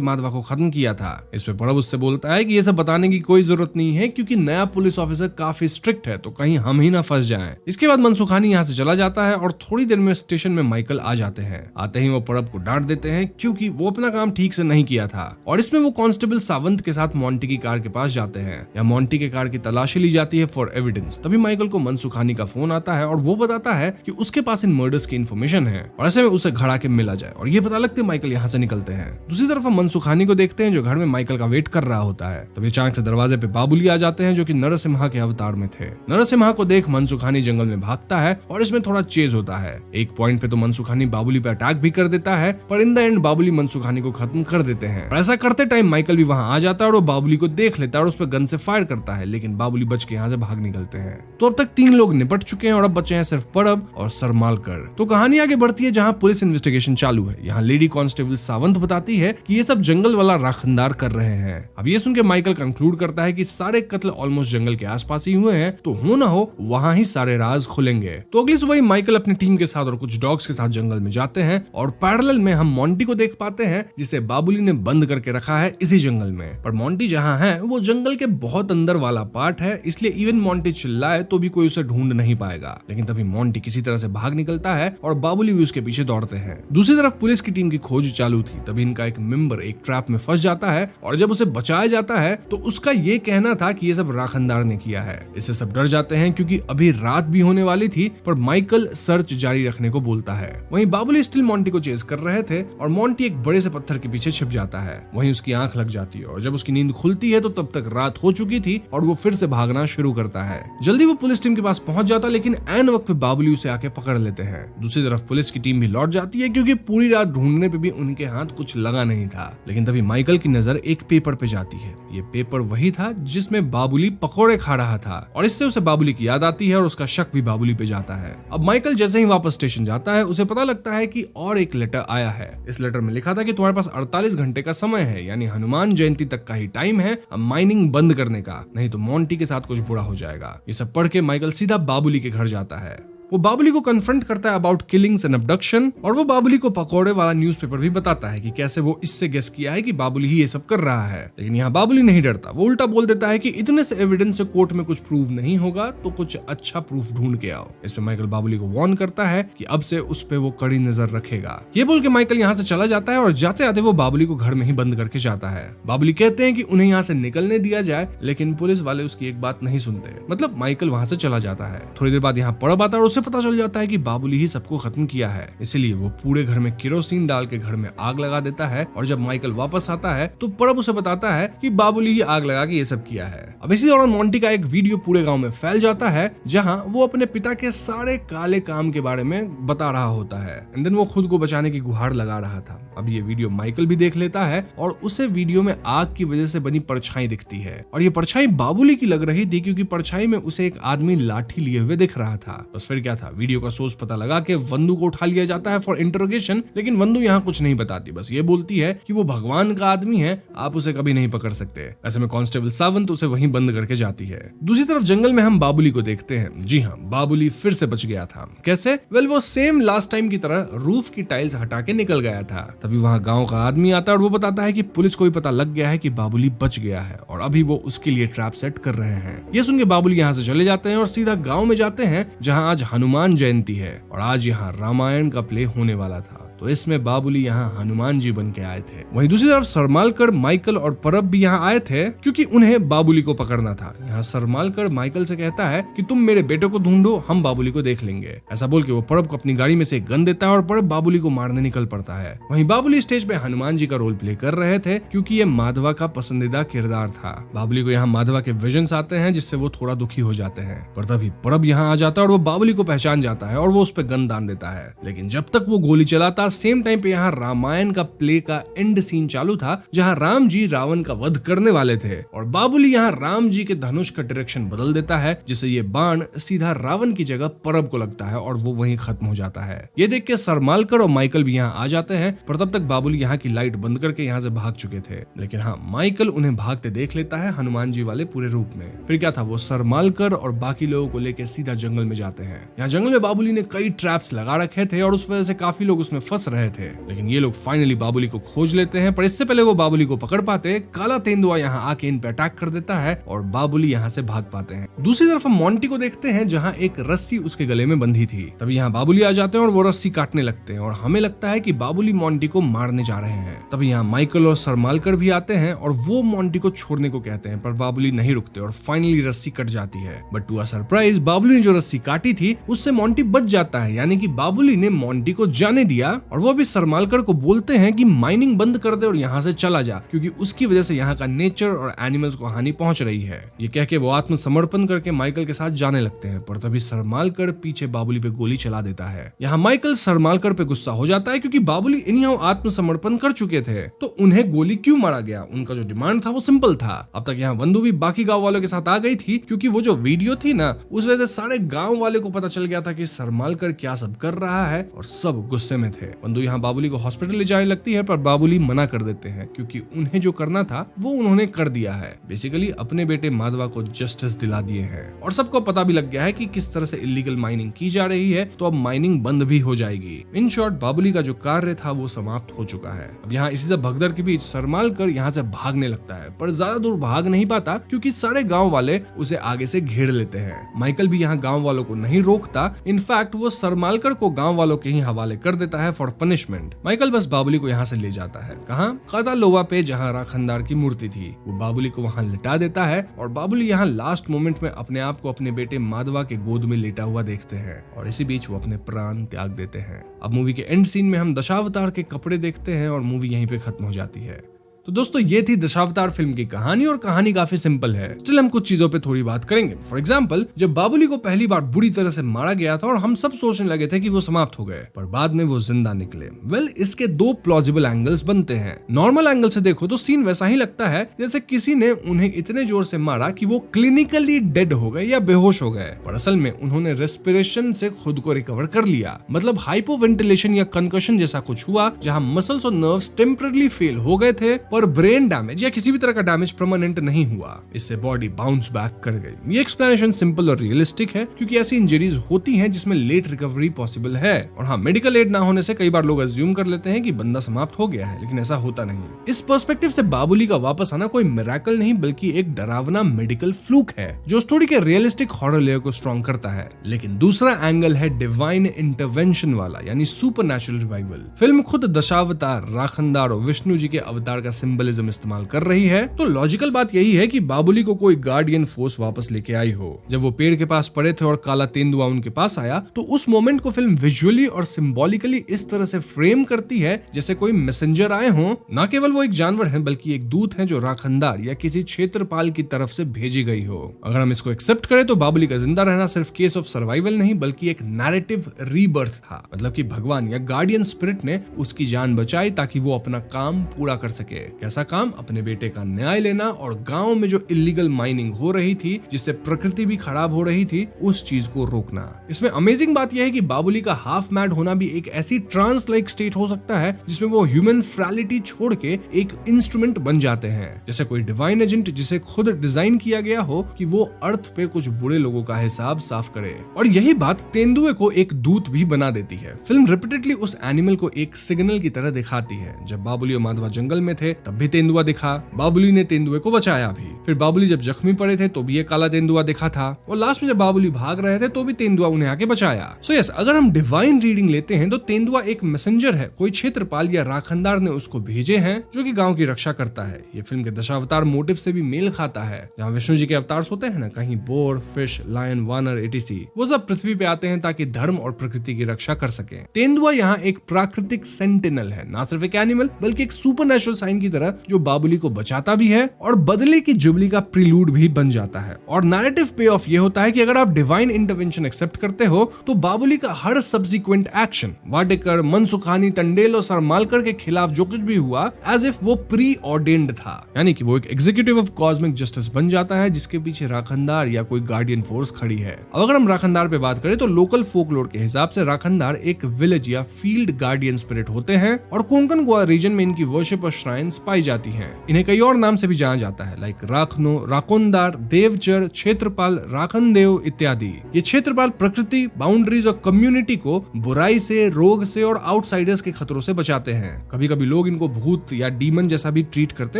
माधवा को खत्म किया था। इस पे परब उससे बोलता है कि ये सब बताने की कोई जरूरत नहीं है क्योंकि नया पुलिस ऑफिसर काफी स्ट्रिक्ट है, तो कहीं हम ही ना फंस जाएं। इसके बाद मनसुखानी यहाँ से चला जाता है और थोड़ी देर में स्टेशन में माइकल आ जाते हैं। आते ही वो परब को डांट देते हैं क्योंकि वो अपना काम ठीक से नहीं किया था और इसमें वो कांस्टेबल सावंत के साथ मॉन्टी की कार के पास जाते हैं। या मॉन्टी के कार की तलाशी ली जाती है फॉर एविडेंस। तभी माइकल को मनसुखानी का फोन आता है और वो बताता है कि उसके पास इन मर्डर्स की इन्फॉर्मेशन है और ऐसे में उसे घड़ा के मिला जाए और ये पता लगते माइकल यहाँ से निकलते हैं। दूसरी तरफ हम मनसुखानी को देखते हैं जो घर में माइकल का वेट कर रहा होता है। तभी अचानक से दरवाजे पे बाबुली आ जाते हैं जो कि नरसिम्हा के अवतार में थे। नरसिम्हा को देख मनसुखानी जंगल में भागता है और इसमें थोड़ा चेज होता है। एक पॉइंट पे तो मनसुखानी बाबुली पे अटैक भी कर देता है, पर in the end Babuli Mansukhani को खत्म कर देते हैं। और ऐसा करते टाइम माइकल भी वहां आ जाता है और वो बाबुली को देख लेता है और उस पर गन से फायर करता है, लेकिन बाबुली बच के यहाँ से भाग निकलते हैं। तो अब तक 3 लोग निपट चुके हैं और अब बचे हैं सिर्फ परब और सरमालकर। तो कहानी आगे बढ़ती है जहाँ पुलिस इन्वेस्टिगेशन चालू है। यहाँ लेडी कांस्टेबल सावंत बताती है कि ये सब जंगल वाला राखनदार कर रहे हैं। अब ये सुन के माइकल कंक्लूड करता है कि सारे कत्ल ऑलमोस्ट जंगल के आसपास ही हुए हैं, तो हो ना हो वहां ही सारे राज खुलेंगे। तो अगली सुबह माइकल अपनी टीम के साथ और कुछ डॉग्स के साथ जंगल में जाते हैं और पैरेलल में हम मॉन्टी को देख पाते हैं जिसे बाबुली ने बंद करके रखा है इसी जंगल में। पर मॉन्टी जहाँ है वो जंगल के बहुत अंदर वाला पार्ट है, इसलिए इवन मॉन्टी चिल्लाए तो भी कोई उसे ढूंढ नहीं पाएगा। लेकिन तभी मॉन्टी किसी तरह से भाग निकलता है और बाबुली भी उसके पीछे दौड़ते हैं। दूसरी तरफ पुलिस की टीम की खोज चालू थी, तभी इनका एक मेंबर एक ट्रैप में फंस जाता है और जब उसे बचाया जाता है तो उसका ये कहना था कि ये सब राखनदार ने किया है। इससे सब डर जाते हैं क्योंकि अभी रात भी होने वाली थी, पर माइकल सर्च जारी रखने को बोलता है। वहीं बाबुली स्टिल मॉन्टी को चेज कर रहे थे और मॉन्टी एक बड़े से पत्थर के पीछे छिप जाता है। वहीं उसकी आंख लग जाती है और जब उसकी नींद खुलती है तो तब तक रात हो चुकी थी और वो फिर से भागना शुरू करता है। जल्दी वो पुलिस टीम के पास पहुंच जाता, लेकिन ऐन वक्त पे बाबुली उसे आके पकड़ लेते हैं। दूसरी तरफ पुलिस की टीम भी लौट जाती है क्योंकि पूरी रात ढूंढने पे भी उनके हाथ कुछ लगा नहीं था। लेकिन तभी माइकल की नजर एक पेपर पे जाती है। ये पेपर वही था जिसमें बाबुली पकोड़े खा रहा था और इससे उसे बाबुली की याद आती है और उसका शक भी बाबुली पे जाता है। अब माइकल जैसे ही वापस स्टेशन जाता है उसे पता लगता है कि और एक लेटर आया है। इस लेटर में लिखा था कि तुम्हारे पास 48 घंटे का समय है, यानी हनुमान जयंती तक का ही टाइम है माइनिंग बंद करने का, नहीं तो मॉन्टी के साथ कुछ बुरा हो जाएगा। ये सब पढ़ के माइकल सीधा बाबुली के घर जाता है। वो बाबुली को कन्फ्रंट करता है अबाउट किलिंग्स एंड अबडक्शन और वो बाबुली को पकोड़े वाला न्यूज़पेपर भी बताता है कि कैसे वो इससे गेस किया है कि बाबुली ही ये सब कर रहा है। लेकिन यहाँ बाबुली नहीं डरता, वो उल्टा बोल देता है कि इतने से एविडेंस से कोर्ट में कुछ प्रूव नहीं होगा तो कुछ अच्छा प्रूफ ढूंढ के आओ। इस पे माइकल बाबुली को वार्न करता है कि अब से उस पे वो कड़ी नजर रखेगा। ये बोल के माइकल यहाँ से चला जाता है और जाते आते वो बाबुली को घर में ही बंद करके जाता है। बाबुली कहते हैं कि उन्हें यहाँ से निकलने दिया जाए, लेकिन पुलिस वाले उसकी एक बात नहीं सुनते। मतलब माइकल वहां से चला जाता है। थोड़ी देर बाद यहाँ परब आता है और उससे पता चल जाता है कि बाबुली ही सबको खत्म किया है, इसलिए वो पूरे घर में केरोसिन डाल के घर में आग लगा देता है। और जब माइकल वापस आता है तो परब उसे बताता है कि बाबुली ही आग लगा के ये सब किया है। अब इसी दौरान मॉन्टी का एक वीडियो पूरे गांव में फैल जाता है जहां वो अपने पिता के सारे काले काम के बारे में बता रहा होता है। एंड देन वो खुद को बचाने की गुहार लगा रहा था। अब ये वीडियो माइकल भी देख लेता है और उसे वीडियो में आग की वजह से बनी परछाई दिखती है और ये परछाई बाबुली की लग रही थी क्योंकि परछाई में उसे एक आदमी लाठी लिए हुए दिख रहा था। बस फिर क्या था, वीडियो का सोर्स पता लगा के वंदू को उठा लिया जाता है फॉर इंटरोगेशन, लेकिन वंदू यहाँ कुछ नहीं बताती, बस ये बोलती है कि वो भगवान का आदमी है, आप उसे कभी नहीं पकड़ सकते। ऐसे में कांस्टेबल सावंत उसे वहीं बंद करके जाती है। दूसरी तरफ जंगल में हम बाबुली को देखते हैं। जी हाँ, बाबुली फिर से बच गया था। कैसे? वेल, वो सेम लास्ट टाइम की तरह रूफ की टाइल्स हटा के निकल गया था। तभी वहाँ गाँव का आदमी आता है और वो बताता है कि पुलिस को भी पता लग गया है कि बाबुली बच गया है और अभी वो उसके लिए ट्रैप सेट कर रहे हैं। ये सुन के बाबुली यहाँ से चले जाते हैं और सीधा गाँव में जाते हैं जहाँ आज हनुमान जयंती है और आज यहाँ रामायण का प्ले होने वाला था। तो इसमें बाबुली यहाँ हनुमान जी बन के आए थे। वहीं दूसरी तरफ सरमालकर, माइकल और परब भी यहाँ आए थे क्योंकि उन्हें बाबुली को पकड़ना था। यहाँ सरमालकर माइकल से कहता है कि तुम मेरे बेटे को ढूंढो, हम बाबुली को देख लेंगे। ऐसा बोल के वो परब को अपनी गाड़ी में से एक गन देता है और परब बाबुली को मारने निकल पड़ता है। वहीं बाबुली स्टेज पे हनुमान जी का रोल प्ले कर रहे थे क्योंकि ये माधवा का पसंदीदा किरदार था। बाबुली को यहाँ माधवा के विजन्स आते हैं जिससे वो थोड़ा दुखी हो जाते हैं, पर तभी परब यहाँ आ जाता है और वो बाबुली को पहचान जाता है और वो उस पर गन दान देता है। लेकिन जब तक वो गोली चलाता, सेम टाइम पे यहाँ रामायण का प्ले का एंड सीन चालू था जहाँ राम जी रावण का वध करने वाले थे और बाबुली यहाँ राम जी के धनुष का डायरेक्शन बदल देता है जिससे ये बाण सीधा रावण की जगह परब को लगता है और वो वहीं खत्म हो जाता है। ये देख के सरमालकर और माइकल भी यहाँ आ जाते हैं, पर तब तक बाबुली यहाँ की लाइट बंद करके यहाँ से भाग चुके थे। लेकिन हाँ, माइकल उन्हें भागते देख लेता है हनुमान जी वाले पूरे रूप में। फिर क्या था, वो सरमालकर और बाकी लोगों को लेकर सीधा जंगल में जाते हैं। यहाँ जंगल में बाबुली ने कई ट्रैप्स लगा रखे थे और उस वजह से काफी लोग उसमें फंस रहे थे। लेकिन ये लोग फाइनली बाबुली को खोज लेते हैं, पर इससे पहले वो बाबुली को पकड़ पाते, काला तेंदुआ यहाँ आके इन पे अटैक कर देता है और बाबुली यहाँ से भाग पाते हैं। दूसरी तरफ हम मोंटी को देखते हैं जहाँ एक रस्सी उसके गले में बंधी थी। तभी यहाँ बाबुली आ जाते हैं और वो रस्सी काटने लगते हैं और हमें लगता है कि बाबुली मोंटी को मारने जा रहे हैं। तभी यहाँ माइकल और सरमालकर भी आते हैं और वो मोंटी को छोड़ने को कहते हैं, पर बाबुली नहीं रुकते और फाइनली रस्सी कट जाती है। But to a surprise, Babuli ने जो रस्सी काटी थी उससे मोंटी बच जाता है, यानी कि बाबुली ने मोंटी को जाने दिया और वो भी सरमालकर को बोलते हैं कि माइनिंग बंद कर दे और यहाँ से चला जा, क्योंकि उसकी वजह से यहाँ का नेचर और एनिमल्स को हानि पहुंच रही है। ये कह के वो आत्मसमर्पण करके माइकल के साथ जाने लगते हैं, पर तभी सरमालकर पीछे बाबुली पे गोली चला देता है। यहाँ माइकल सरमालकर पे गुस्सा हो जाता है क्योंकि बाबुली इन्हीं आत्मसमर्पण कर चुके थे, तो उन्हें गोली क्यों मारा गया। उनका जो डिमांड था वो सिंपल था। अब तक यहाँ वंदू भी बाकी गांव वालों के साथ आ गई थी क्योंकि वो जो वीडियो थी ना, उस वजह से सारे गांव वाले को पता चल गया था कि सरमालकर क्या सब कर रहा है और सब गुस्से में थे। वंदू यहाँ बाबुली को हॉस्पिटल ले जाने लगती है, पर बाबुली मना कर देते हैं क्योंकि उन्हें जो करना था वो उन्होंने कर दिया है। बेसिकली अपने बेटे माधवा को जस्टिस दिला दिए हैं और सबको पता भी लग गया है कि किस तरह से इलीगल माइनिंग की जा रही है, तो अब माइनिंग बंद भी हो जाएगी। इन शॉर्ट, बाबुली का जो कार्य था वो समाप्त हो चुका है। अब यहाँ इसी से भगदड़ के बीच सरमालकर यहाँ से भागने लगता है, पर ज्यादा दूर भाग नहीं पाता क्योंकि सारे गांव वाले उसे आगे से घेर लेते हैं। माइकल भी यहाँ गांव वालों को नहीं रोकता, इनफैक्ट वो सरमालकर को गांव वालों के ही हवाले कर देता है फॉर पनिशमेंट। माइकल बस बाबुली को यहाँ से ले जाता है, कहाँ, कदालोवा पे, जहाँ राखनदार की मूर्ति थी। वो बाबुली को वहाँ लिटा देता है और बाबुली यहाँ लास्ट मोमेंट में अपने आप को अपने बेटे माधवा के गोद में लेटा हुआ देखते हैं और इसी बीच वो अपने प्राण त्याग देते हैं। अब मूवी के एंड सीन में हम दशावतार के कपड़े देखते हैं और मूवी यहीं पे खत्म हो जाती है। तो दोस्तों, ये थी दशावतार फिल्म की कहानी और कहानी काफी सिंपल है। स्टिल हम कुछ चीजों पे थोड़ी बात करेंगे। फॉर एग्जांपल, जब बाबुली को पहली बार बुरी तरह से मारा गया था और हम सब सोचने लगे थे कि वो समाप्त हो गए, पर बाद में वो जिंदा निकले। वेल, इसके दो प्लॉजिबल एंगल्स बनते हैं। नॉर्मल एंगल से देखो तो सीन वैसा ही लगता है जैसे किसी ने उन्हें इतने जोर से मारा कि वो क्लिनिकली डेड हो गए या बेहोश हो गए, पर असल में उन्होंने रेस्पिरेशन से खुद को रिकवर कर लिया। मतलब हाइपोवेंटिलेशन या कंकशन जैसा कुछ हुआ जहाँ मसल्स और नर्व्स टेम्पररी फेल हो गए थे, पर ब्रेन डैमेज या किसी भी तरह का डैमेज परमानेंट नहीं हुआ। इससे बॉडी बाउंस बैक कर गई। ये एक्सप्लेनेशन सिंपल और रियलिस्टिक है क्योंकि ऐसी इंजरीज होती हैं जिसमें लेट रिकवरी पॉसिबल है। और हाँ, मेडिकल एड ना होने से कई बार लोग अज्यूम कर लेते हैं कि बंदा समाप्त हो गया है, लेकिन ऐसा होता नहीं। इस पर्सपेक्टिव से बाबुली का वापस आना कोई मिरेकल नहीं बल्कि एक डरावना मेडिकल फ्लूक है जो स्टोरी के रियलिस्टिक हॉरर लेयर को स्ट्रॉन्ग करता है। लेकिन दूसरा एंगल है डिवाइन इंटरवेंशन वाला, यानी सुपरनैचुरल रिवाइवल। फिल्म खुद दशावतार, राखनदार और विष्णु जी के अवतार का सिंबलिज्म इस्तेमाल कर रही है, तो लॉजिकल बात यही है कि बाबुली को कोई गार्डियन फोर्स वापस लेके आई हो। जब वो पेड़ के पास पड़े थे और काला तेंदुआ उनके पास आया, तो उस मोमेंट को फिल्म विजुअली और सिंबॉलिकली इस तरह से फ्रेम करती है जैसे कोई मैसेंजर आए हों। न केवल वो एक जानवर है बल्कि एक दूत है जो राखनदार या किसी क्षेत्रपाल की तरफ से भेजी गई हो। अगर हम इसको एक्सेप्ट करें तो बाबुली का जिंदा रहना सिर्फ केस ऑफ सर्वाइवल नहीं बल्कि एक नैरेटिव रीबर्थ था। मतलब कि भगवान या गार्डियन स्पिरिट ने उसकी जान बचाई ताकि वो अपना काम पूरा कर सके। कैसा काम? अपने बेटे का न्याय लेना और गांव में जो इलीगल माइनिंग हो रही थी जिससे प्रकृति भी खराब हो रही थी, उस चीज को रोकना। इसमें अमेजिंग बात यह है कि बाबुली का हाफ मैड होना भी एक ऐसी ट्रांस लाइक स्टेट हो सकता है जिसमें वो ह्यूमन फ्रैलिटी छोड़ के एक इंस्ट्रूमेंट बन जाते हैं, जैसे कोई डिवाइन एजेंट जिसे खुद डिजाइन किया गया हो कि वो अर्थ पे कुछ बुरे लोगों का हिसाब साफ करे। और यही बात तेंदुए को एक दूत भी बना देती है। फिल्म रिपीटेडली उस एनिमल को एक सिग्नल की तरह दिखाती है। जब बाबुली और माधवा जंगल में थे तब भी तेंदुआ दिखा, बाबुली ने तेंदुए को बचाया भी। फिर बाबुली जब जख्मी पड़े थे तो भी ये काला तेंदुआ दिखा था, और लास्ट में जब बाबुली भाग रहे थे तो भी तेंदुआ उन्हें आके बचाया। सो यस, अगर हम डिवाइन रीडिंग लेते हैं तो तेंदुआ एक मैसेंजर है, कोई क्षेत्रपाल या राखनदार ने उसको भेजे हैं जो कि गांव की रक्षा करता है। ये फिल्म के दशावतार मोटिव से भी मेल खाता है। जहाँ विष्णु जी के अवतार होते हैं ना, कहीं बोर, फिश, लायन, वानर, एटीसी, वो सब पृथ्वी पे आते हैं ताकि धर्म और प्रकृति की रक्षा कर सके। तेंदुआ यहाँ एक प्राकृतिक सेंटिनल है, ना सिर्फ एक एनिमल बल्कि एक सुपरनेचुरल साइन की तरह जो बाबुली को बचाता भी है और बदले की जुबली का प्रीलूड भी बन जाता है। और नैरेटिव पे ऑफ ये होता है कि अगर आप डिवाइन इंटरवेंशन एक्सेप्ट करते हो तो बाबुली का हर सब्सिक्वेंट एक्शन वाडेकर, मनसुखानी, टंडेल और सरमालकर के खिलाफ जो कुछ भी हुआ एज इफ वो प्री ऑर्डेन्ड था, यानी कि वो एक एग्जीक्यूटिव ऑफ कॉस्मिक जस्टिस बन जाता है जिसके पीछे राखनदार या कोई गार्डियन फोर्स खड़ी है। अब अगर हम राखनदार पे बात करें तो लोकल फोकलोर के हिसाब से राखनदार एक विलेज या फील्ड गार्डियन स्पिरिट होते हैं और कोंकण गोवा रीजन में इनकी वर्शिप और श्राइन्स पाई जाती हैं। इन्हें कई और नाम से भी जाना जाता है, लाइक राखनो, राकोंदार, देवचर, क्षेत्रपाल, राखनदेव इत्यादि। ये क्षेत्रपाल प्रकृति, बाउंड्रीज और कम्युनिटी को बुराई से, रोग से और आउटसाइडर्स के खतरों से बचाते हैं। कभी कभी लोग इनको भूत या डीमन जैसा भी ट्रीट करते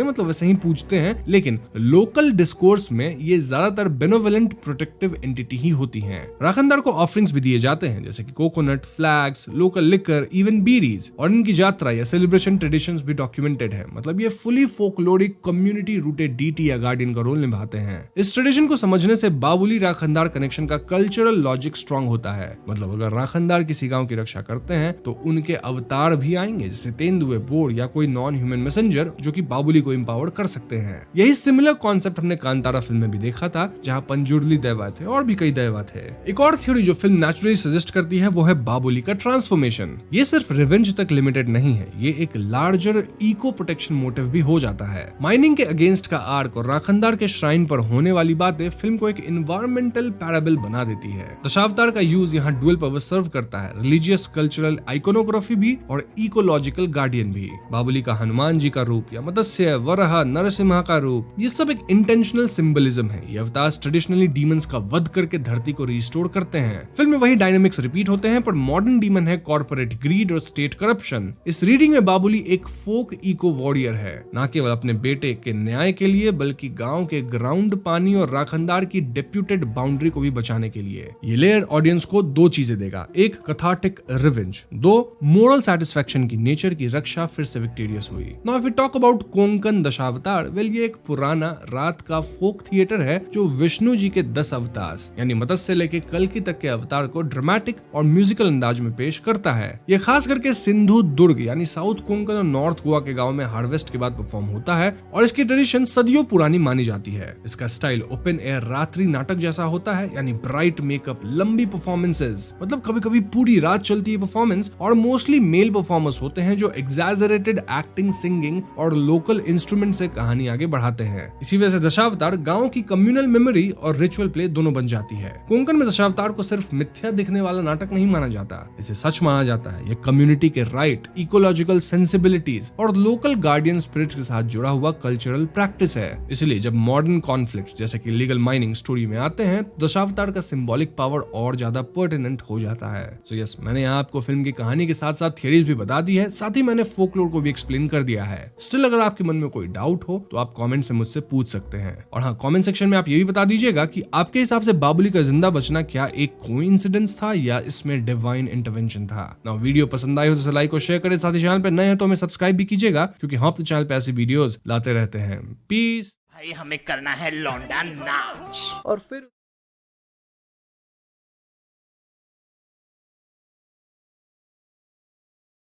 हैं, मतलब वैसे ही पूजते हैं, लेकिन लोकल डिस्कोर्स में ये ज्यादातर बेनोवेलेंट प्रोटेक्टिव एंटिटी ही होती हैं। राखनदार को ऑफरिंग्स भी दिए जाते हैं जैसे कि coconut, flags, local liquor, even bidis, और इनकी यात्रा या सेलिब्रेशन ट्रेडिशंस भी डॉक्यूमेंटेड है। मतलब ये fully folkloric community rooted deity या गार्डियन का रोल निभाते हैं। इस ट्रेडिशन को समझने से बाबुली राखनदार कनेक्शन का कल्चरल लॉजिक स्ट्रॉन्ग होता है। मतलब अगर राखनदार किसी गांव की रक्षा करते हैं तो उनके अवतार भी आएंगे, जैसे तेंदुए, बोर या कोई नॉन ह्यूमन मैसेंजर जो कि बाबुली को एम्पावर कर सकते हैं। यही सिमिलर कॉन्सेप्ट हमने कांतारा फिल्म में भी देखा था, जहां पंजुर्ली दैवा थे और भी कई दैवा थे। एक और थ्योरी जो फिल्म नेचुरली सजेस्ट करती है वो है बाबुली का ट्रांसफॉर्मेशन। ये सिर्फ रिवेंज तक लिमिटेड नहीं है, ये एक लार्जर इको प्रोटेक्शन मोटिव भी हो जाता है। माइनिंग के अगेंस्ट का आर्क और राखनदार के श्राइन पर होने वाली बातें फिल्म को एक एनवायरमेंटल पैराबल बना देती है। दशावतार का यूज यहाँ डुअल पर्पस सर्व करता है, रिलीजियस, कल्चरल, आइकोनोग्राफी भी और इकोलॉजिकल गार्डियन भी। बाबुली का हनुमान जी का रूप या मत्स्य, वराह, नरसिम्हा का रूप, ये सब एक इंटेंशनल सिंबलिज्म है। ये अवतार ट्रेडिशनली डीमंस का वध करके धरती को रिस्टोर करते हैं। फिल्म में वही डायनामिक्स रिपीट होते हैं, पर मॉडर्न डीमन है कॉर्पोरेट ग्रीड और स्टेट करप्शन। इस रीडिंग में बाबुली एक फोक इको वॉरियर है, ना केवल अपने बेटे के न्याय के लिए बल्कि गांव के ग्राउंड, पानी और राखनदार की डेप्यूटेड बाउंड्री को भी बचाने के लिए। ये लेयर ऑडियंस को दो चीजें देगा, एक कैथार्टिक रिवेंज, दो मोरल सेटिस्फैक्शन की नेचर की रक्षा फिर से विक्टोरियस हुई। Now if we talk about Konkan Dashavatar, well ये एक पुराना रात का फोक थिएटर है जो विष्णु जी के 10 अवतार यानी मत्स्य से लेके कल्कि तक के अवतार को ड्रामेटिक और म्यूजिकल अंदाज में पेश करता है। यह खास करके सिंधु दुर्ग यानी साउथ कोंकण और नॉर्थ गोवा के गांव में हार्वेस्ट के बाद परफॉर्म होता है और इसकी ट्रेडिशन सदियों पुरानी मानी जाती है। इसका स्टाइल ओपन एयर रात्रि नाटक जैसा होता है, यानी ब्राइट मेकअप, लंबी परफॉर्मेंसेस, मतलब कभी कभी पूरी रात चलती है परफॉर्मेंस, और मोस्टली मेल परफॉर्मर्स होते हैं जो एग्जैजरेटेड एक्टिंग, सिंगिंग और लोकल इंस्ट्रूमेंट से कहानी आगे बढ़ाते हैं। इसी वजह से दशावतार गांव की कम्युनल मेमोरी और रिचुअल प्ले दोनों बन जाती है। कोंकण में दशावतार को सिर्फ मिथ्या दिखने वाला नाटक नहीं माना जाता, इसे सच माना जाता है। ये कम्युनिटी के राइट, इकोलॉजिकल सेंसिबिलिटीज और लोकल गार्डियन स्पिरिट्स के साथ जुड़ा हुआ कल्चरल प्रैक्टिस है। इसलिए जब मॉडर्न कॉन्फ्लिक्ट जैसे कि लीगल माइनिंग स्टोरी में आते हैं तो दशावतार का सिंबॉलिक पावर और ज्यादा पर्टिनेंट हो जाता है। सो यस, मैंने यहाँ आपको फिल्म की कहानी के साथ साथ थियरीज भी बता दी है, साथ ही मैंने फोकलोर को भी एक्सप्लेन कर दिया है। स्टिल अगर आपके मन में कोई डाउट हो तो आप कमेंट से मुझसे पूछ सकते हैं। और हाँ, कमेंट सेक्शन में आप ये भी बता दीजिएगा कि आपके हिसाब से बाबुली का जिंदा बचना क्या एक कोइंसिडेंस था या इसमें डिवाइन इंटरवेंशन था। ना वीडियो पसंद आई हो तो लाइक और शेयर करें, साथ ही चैनल पर नए हैं तो हमें सब्सक्राइब भी कीजिएगा क्योंकि हम अपने चैनल पे ऐसी वीडियोस लाते रहते हैं। पीस। भाई हमें करना है लौंडा नाच। और फिर